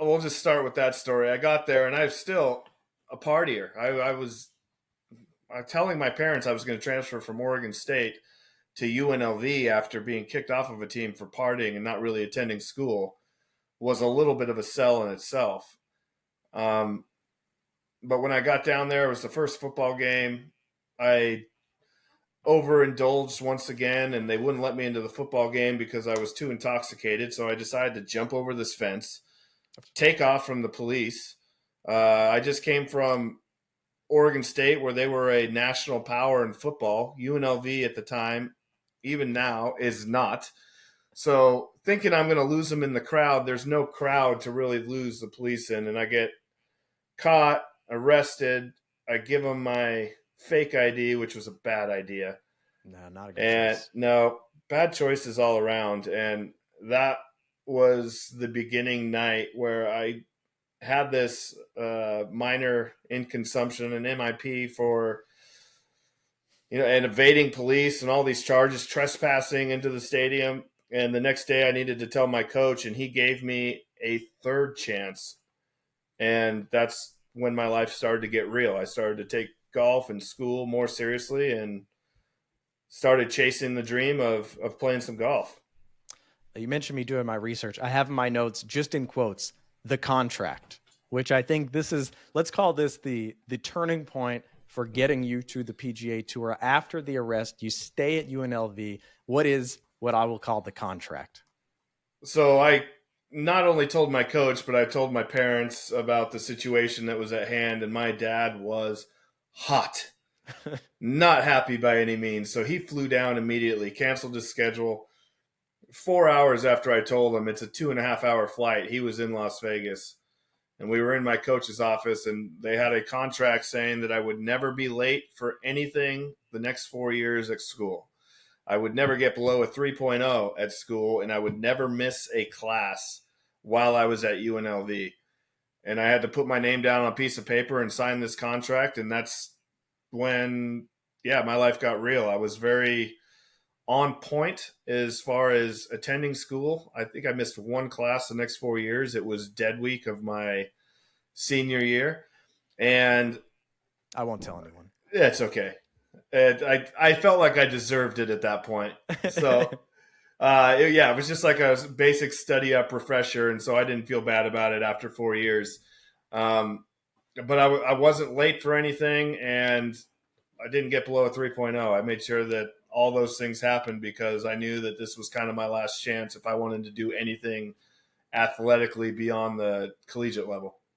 we'll just start with that story. I got there, and I'm still a partier. I was telling my parents I was going to transfer from Oregon State to UNLV after being kicked off of a team for partying and not really attending school was a little bit of a sell in itself. Um, but when I got down there, it was the first football game. I overindulged once again, and they wouldn't let me into the football game because I was too intoxicated. So I decided to jump over this fence, take off from the police. I just came from Oregon State, where they were a national power in football. UNLV at the time, even now, is not. So thinking I'm going to lose them in the crowd, there's no crowd to really lose the police in. And I get caught, arrested. I give them my fake ID, which was a bad idea. No, not a good choice. No, bad choices all around. And that was the beginning night where I had this minor in consumption, an MIP for, and evading police and all these charges, trespassing into the stadium. And the next day I needed to tell my coach, and he gave me a third chance. And that's when my life started to get real. I started to take golf and school more seriously and started chasing the dream of playing some golf. You mentioned me doing my research. I have in my notes, just in quotes, the contract, which I think this is, let's call this the turning point for getting you to the PGA Tour. After the arrest, you stay at UNLV. What is what I will call the contract? So I not only told my coach, but I told my parents about the situation that was at hand, and my dad was hot. Not happy by any means. So he flew down immediately, canceled his schedule. 4 hours after I told him, it's a 2.5 hour flight, he was in Las Vegas. And we were in my coach's office, and they had a contract saying that I would never be late for anything the next 4 years at school. I would never get below a 3.0 at school, and I would never miss a class while I was at UNLV. And I had to put my name down on a piece of paper and sign this contract, and that's when, my life got real. I was very on point as far as attending school. I think I missed one class the next 4 years. It was dead week of my senior year. And I won't tell anyone. It's okay. I felt like I deserved it at that point. So, it was just like a basic study up refresher. And so I didn't feel bad about it after 4 years. But I wasn't late for anything, and I didn't get below a 3.0. I made sure that all those things happened because I knew that this was kind of my last chance if I wanted to do anything athletically beyond the collegiate level.